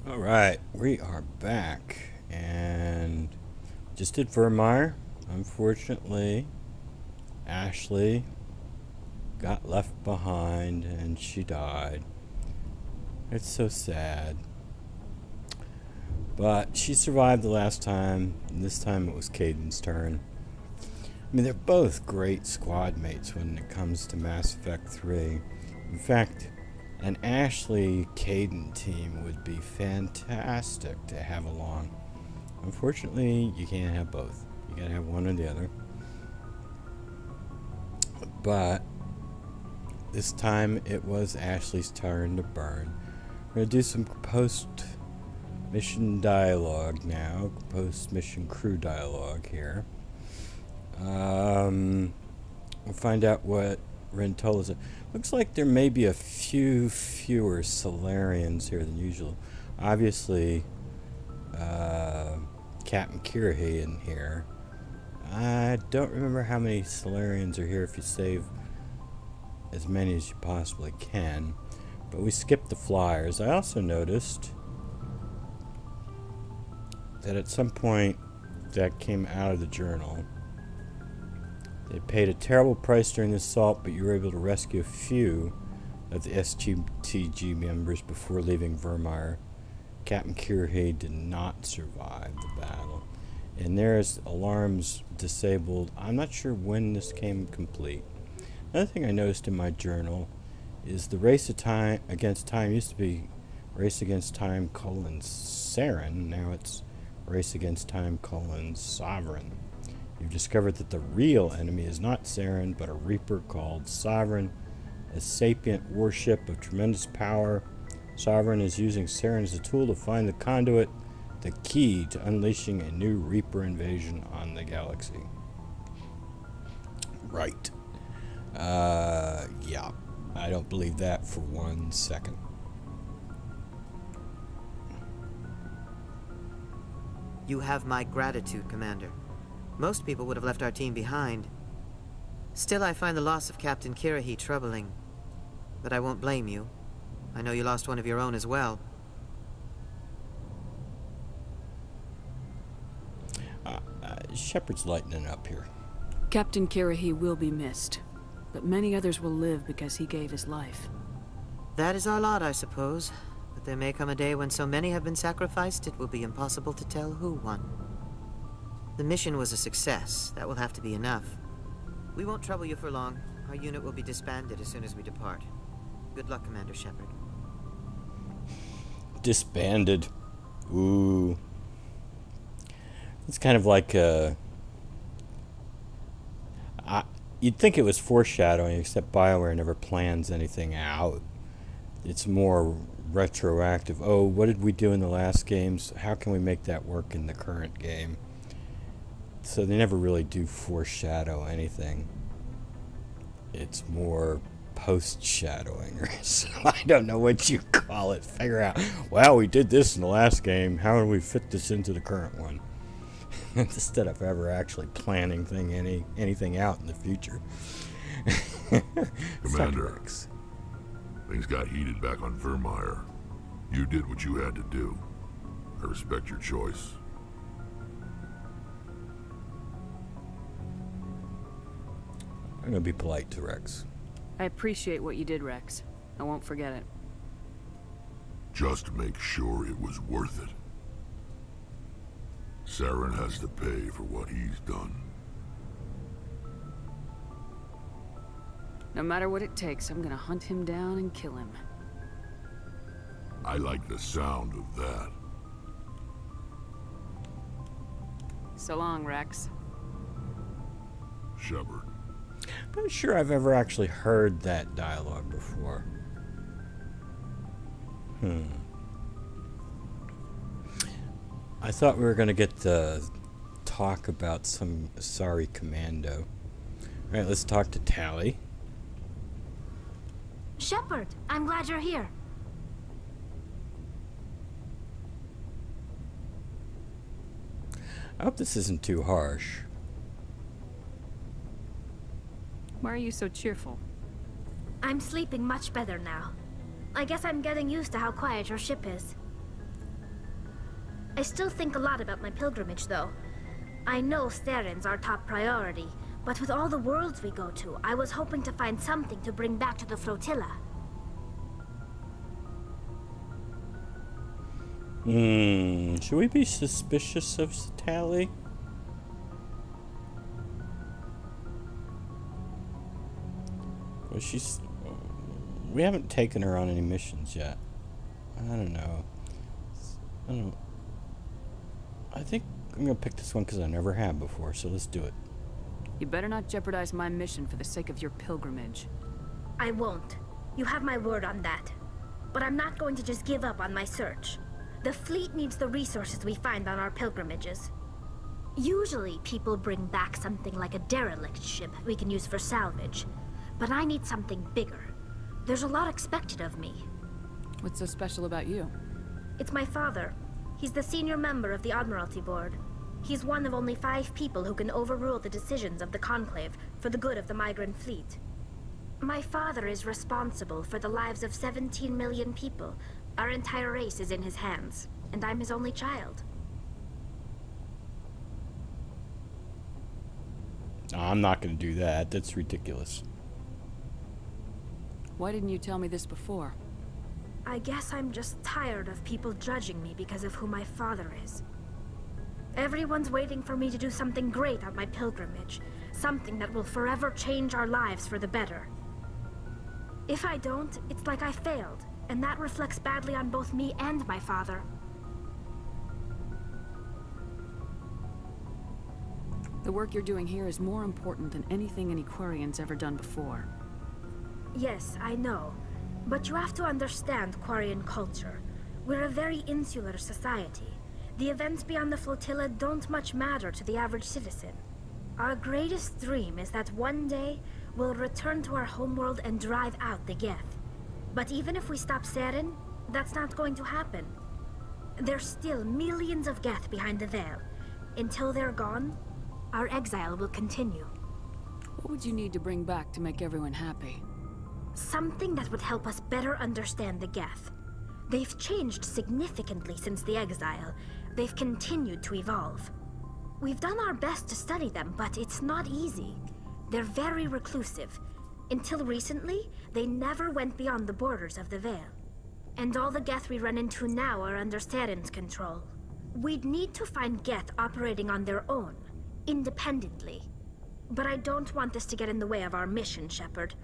Alright, we are back, and just did Virmire. Unfortunately, Ashley got left behind and she died. It's so sad. But she survived the last time, and this time it was Caden's turn. I mean, they're both great squad mates when it comes to Mass Effect 3. In fact, an Ashley-Caden team would be fantastic to have along. Unfortunately, you can't have both. You gotta have one or the other. But this time it was Ashley's turn to burn. We're gonna do some post-mission dialogue now. Post-mission crew dialogue here. We'll find out what Rentola said. Looks like there may be a few fewer Solarians here than usual. Obviously, Captain Kirahi in here. I don't remember how many Solarians are here if you save as many as you possibly can. But we skipped the flyers. I also noticed that at some point that came out of the journal. They paid a terrible price during the assault, but you were able to rescue a few of the SGTG members before leaving Virmire. Captain Kirahi did not survive the battle. And there's alarms disabled. I'm not sure when this came complete. Another thing I noticed in my journal is the race against time used to be race against time : Saren. Now it's race against time : Sovereign. You've discovered that the real enemy is not Saren, but a Reaper called Sovereign, a sapient warship of tremendous power. Sovereign is using Saren as a tool to find the conduit, the key to unleashing a new Reaper invasion on the galaxy. Right. Yeah. I don't believe that for 1 second. You have my gratitude, Commander. Most people would have left our team behind. Still, I find the loss of Captain Kirahi troubling. But I won't blame you. I know you lost one of your own as well. Shepard's lightening up here. Captain Kirahi will be missed, but many others will live because he gave his life. That is our lot, I suppose. But there may come a day when so many have been sacrificed, it will be impossible to tell who won. The mission was a success. That will have to be enough. We won't trouble you for long. Our unit will be disbanded as soon as we depart. Good luck, Commander Shepard. Disbanded. Ooh. It's kind of like you'd think it was foreshadowing, except BioWare never plans anything out. It's more retroactive. Oh, what did we do in the last games? How can we make that work in the current game? So they never really do foreshadow anything. It's more post-shadowing, or so I don't know what you call it. Figure out, well, we did this in the last game. How do we fit this into the current one? Instead of ever actually planning anything out in the future. Commander, things got heated back on Virmire. You did what you had to do. I respect your choice. I'm gonna be polite to Rex. I appreciate what you did, Rex. I won't forget it. Just make sure it was worth it. Saren has to pay for what he's done. No matter what it takes, I'm gonna hunt him down and kill him. I like the sound of that. So long, Rex. Shepard. I'm not sure I've ever actually heard that dialogue before. I thought we were going to get the talk about some sorry commando. Alright, let's talk to Tally. Shepard, I'm glad you're here. I hope this isn't too harsh. Why are you so cheerful? I'm sleeping much better now. I guess I'm getting used to how quiet your ship is. I still think a lot about my pilgrimage, though. I know Steren's our top priority, but with all the worlds we go to, I was hoping to find something to bring back to the flotilla. Should we be suspicious of Tally? Well, we haven't taken her on any missions yet. I don't know. I think I'm gonna pick this one because I never have before, so let's do it. You better not jeopardize my mission for the sake of your pilgrimage. I won't. You have my word on that. But I'm not going to just give up on my search. The fleet needs the resources we find on our pilgrimages. Usually, people bring back something like a derelict ship we can use for salvage. But I need something bigger. There's a lot expected of me. What's so special about you? It's my father. He's the senior member of the Admiralty Board. He's one of only 5 people who can overrule the decisions of the Conclave for the good of the migrant fleet. My father is responsible for the lives of 17 million people. Our entire race is in his hands, and I'm his only child. I'm not going to do that. That's ridiculous. Why didn't you tell me this before? I guess I'm just tired of people judging me because of who my father is. Everyone's waiting for me to do something great on my pilgrimage, something that will forever change our lives for the better. If I don't, it's like I failed, and that reflects badly on both me and my father. The work you're doing here is more important than anything an Aquarian's ever done before. Yes, I know. But you have to understand Quarian culture. We're a very insular society. The events beyond the flotilla don't much matter to the average citizen. Our greatest dream is that one day, we'll return to our homeworld and drive out the Geth. But even if we stop Seren, that's not going to happen. There's still millions of Geth behind the veil. Until they're gone, our exile will continue. What would you need to bring back to make everyone happy? Something that would help us better understand the Geth. They've changed significantly since the exile. They've continued to evolve. We've done our best to study them, but it's not easy. They're very reclusive. Until recently, they never went beyond the borders of the Veil. And all the Geth we run into now are under Seren's control. We'd need to find Geth operating on their own, independently. But I don't want this to get in the way of our mission, Shepard.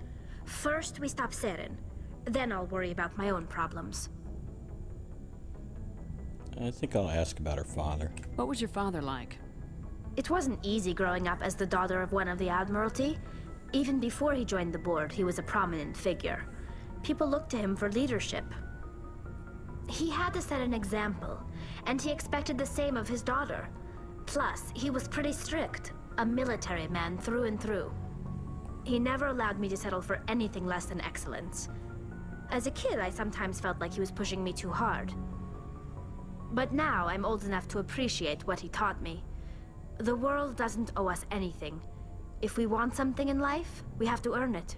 First, we stop Seren. Then I'll worry about my own problems. I think I'll ask about her father. What was your father like? It wasn't easy growing up as the daughter of one of the Admiralty. Even before he joined the board, he was a prominent figure. People looked to him for leadership. He had to set an example, and he expected the same of his daughter. Plus, he was pretty strict, a military man through and through. He never allowed me to settle for anything less than excellence. As a kid, I sometimes felt like he was pushing me too hard. But now I'm old enough to appreciate what he taught me. The world doesn't owe us anything. If we want something in life, we have to earn it.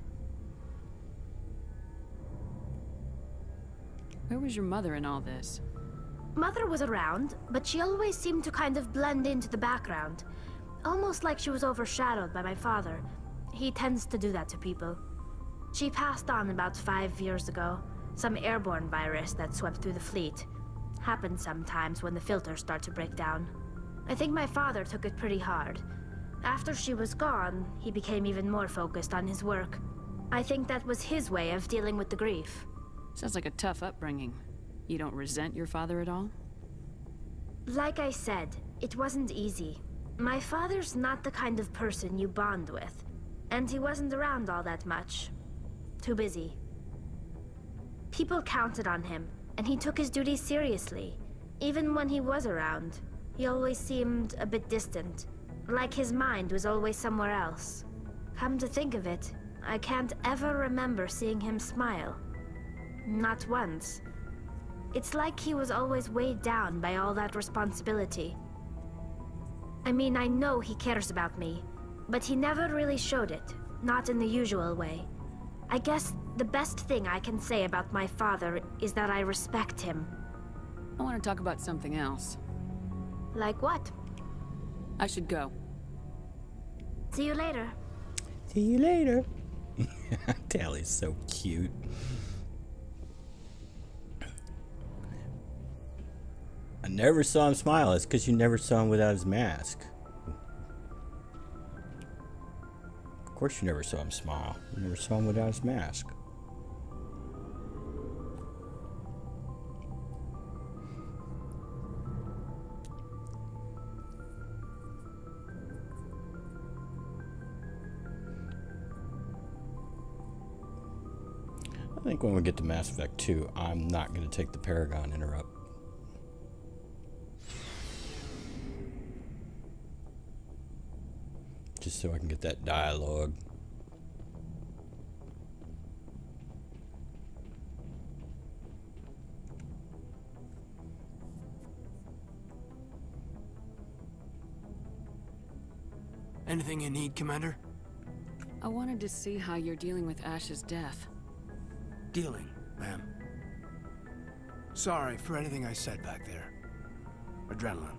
Where was your mother in all this? Mother was around, but she always seemed to kind of blend into the background. Almost like she was overshadowed by my father. He tends to do that to people. She passed on about 5 years ago. Some airborne virus that swept through the fleet. Happens sometimes when the filters start to break down. I think my father took it pretty hard. After she was gone, he became even more focused on his work. I think that was his way of dealing with the grief. Sounds like a tough upbringing. You don't resent your father at all? Like I said, it wasn't easy. My father's not the kind of person you bond with. And he wasn't around all that much. Too busy. People counted on him, and he took his duties seriously. Even when he was around, he always seemed a bit distant. Like his mind was always somewhere else. Come to think of it, I can't ever remember seeing him smile. Not once. It's like he was always weighed down by all that responsibility. I mean, I know he cares about me, but he never really showed it, not in the usual way. I guess the best thing I can say about my father is that I respect him. I want to talk about something else. Like what? I should go. See you later. See you later. Tally's so cute. I never saw him smile. It's because you never saw him without his mask. Of course you never saw him smile. You never saw him without his mask. I think when we get to Mass Effect 2, I'm not going to take the Paragon interrupt. Just so I can get that dialogue. Anything you need, Commander? I wanted to see how you're dealing with Ash's death. Dealing, ma'am. Sorry for anything I said back there. Adrenaline.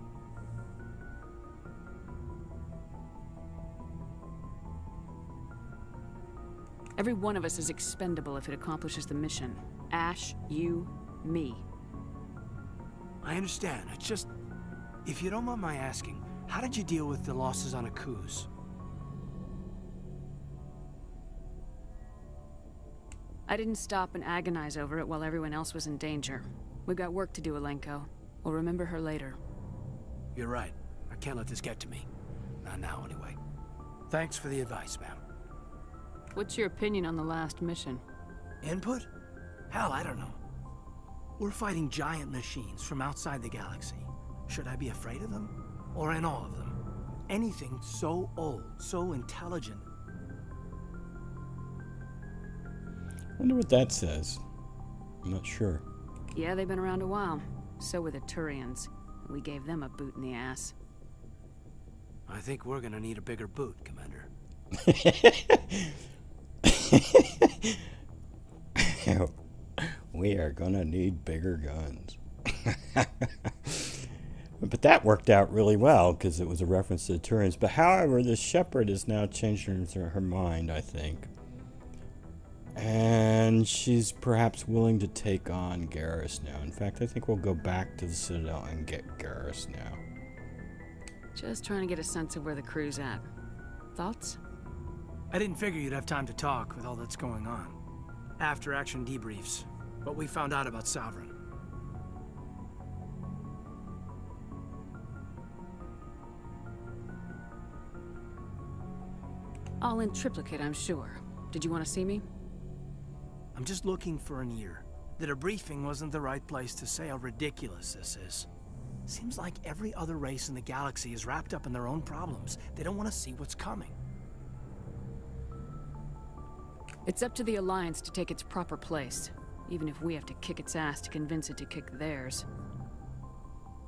Every one of us is expendable if it accomplishes the mission. Ash, you, me. I understand. It's just... If you don't mind my asking, how did you deal with the losses on Akuz? I didn't stop and agonize over it while everyone else was in danger. We've got work to do, Alenko. We'll remember her later. You're right. I can't let this get to me. Not now, anyway. Thanks for the advice, ma'am. What's your opinion on the last mission? Input? Hell, I don't know. We're fighting giant machines from outside the galaxy. Should I be afraid of them? Or in awe of them? Anything so old, so intelligent. Wonder what that says. I'm not sure. Yeah, they've been around a while. So were the Turians. We gave them a boot in the ass. I think we're gonna need a bigger boot, Commander. We are gonna need bigger guns. But that worked out really well because it was a reference to the Turians. But however, the Shepherd has now changed her mind, I think. And she's perhaps willing to take on Garrus now. In fact, I think we'll go back to the Citadel and get Garrus now. Just trying to get a sense of where the crew's at. Thoughts? I didn't figure you'd have time to talk with all that's going on. After-action debriefs. What we found out about Sovereign. All in triplicate, I'm sure. Did you want to see me? I'm just looking for an ear. The debriefing wasn't the right place to say how ridiculous this is. Seems like every other race in the galaxy is wrapped up in their own problems. They don't want to see what's coming. It's up to the Alliance to take its proper place, even if we have to kick its ass to convince it to kick theirs.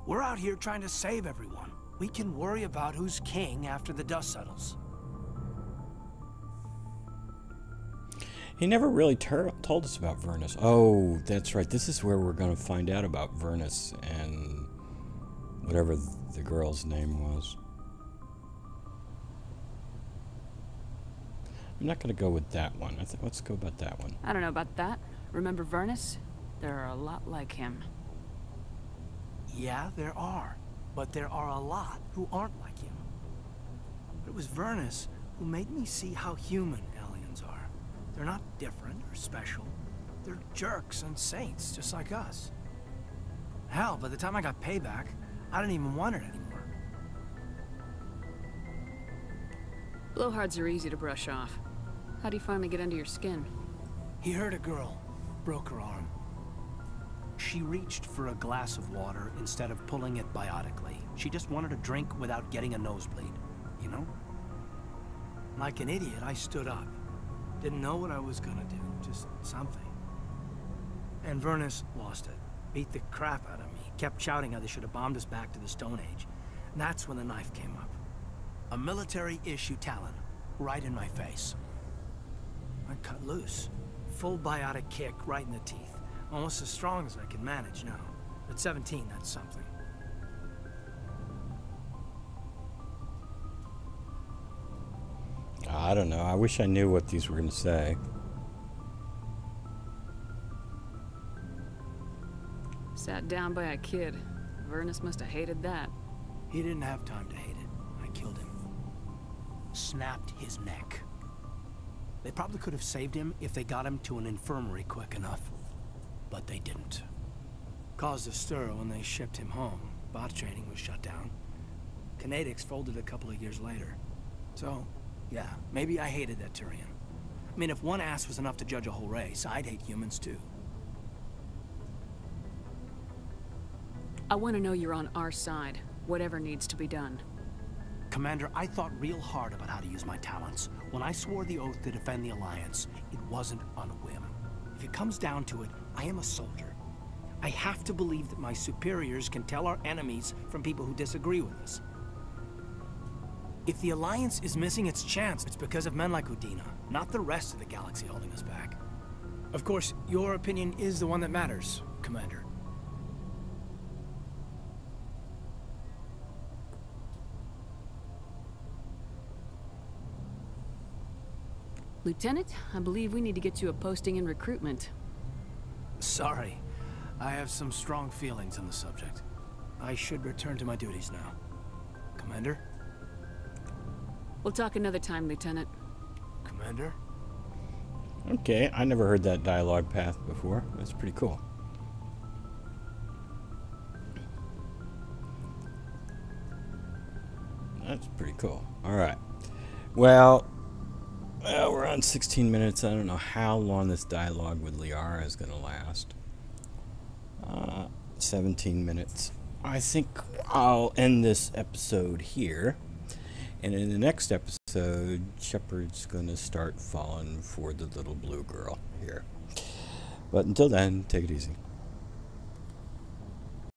We're out here trying to save everyone. We can worry about who's king after the dust settles. He never really told us about Vernus. Oh, that's right. This is where we're going to find out about Vernus and whatever the girl's name was. I'm not going to go with that one. Let's go about that one. I don't know about that. Remember Vernus? There are a lot like him. Yeah, there are. But there are a lot who aren't like him. But it was Vernus who made me see how human aliens are. They're not different or special. They're jerks and saints, just like us. Hell, by the time I got payback, I didn't even want it anymore. Blowhards are easy to brush off. How'd he finally get under your skin? He hurt a girl, broke her arm. She reached for a glass of water instead of pulling it biotically. She just wanted a drink without getting a nosebleed, you know? Like an idiot, I stood up. Didn't know what I was gonna do, just something. And Vernus lost it. Beat the crap out of me. Kept shouting how they should have bombed us back to the Stone Age. And that's when the knife came up. A military-issue Talon, right in my face. I cut loose. Full biotic kick right in the teeth. Almost as strong as I can manage now. At 17, that's something. I don't know. I wish I knew what these were going to say. Sat down by a kid. Vernus must have hated that. He didn't have time to hate it. I killed him. Snapped his neck. They probably could have saved him if they got him to an infirmary quick enough. But they didn't. Caused a stir when they shipped him home. Bot training was shut down. Kinetics folded a couple of years later. So, yeah, maybe I hated that Turian. I mean, if one ass was enough to judge a whole race, I'd hate humans too. I want to know you're on our side, whatever needs to be done. Commander, I thought real hard about how to use my talents. When I swore the oath to defend the Alliance, it wasn't on a whim. If it comes down to it, I am a soldier. I have to believe that my superiors can tell our enemies from people who disagree with us. If the Alliance is missing its chance, it's because of men like Udina, not the rest of the galaxy holding us back. Of course, your opinion is the one that matters, Commander. Lieutenant, I believe we need to get you a posting in recruitment. Sorry. I have some strong feelings on the subject. I should return to my duties now. Commander? We'll talk another time, Lieutenant. Commander? Okay, I never heard that dialogue path before. That's pretty cool. That's pretty cool. Alright. Well, we're on 16 minutes. I don't know how long this dialogue with Liara is going to last. 17 minutes. I think I'll end this episode here. And in the next episode, Shepard's going to start falling for the little blue girl here. But until then, take it easy.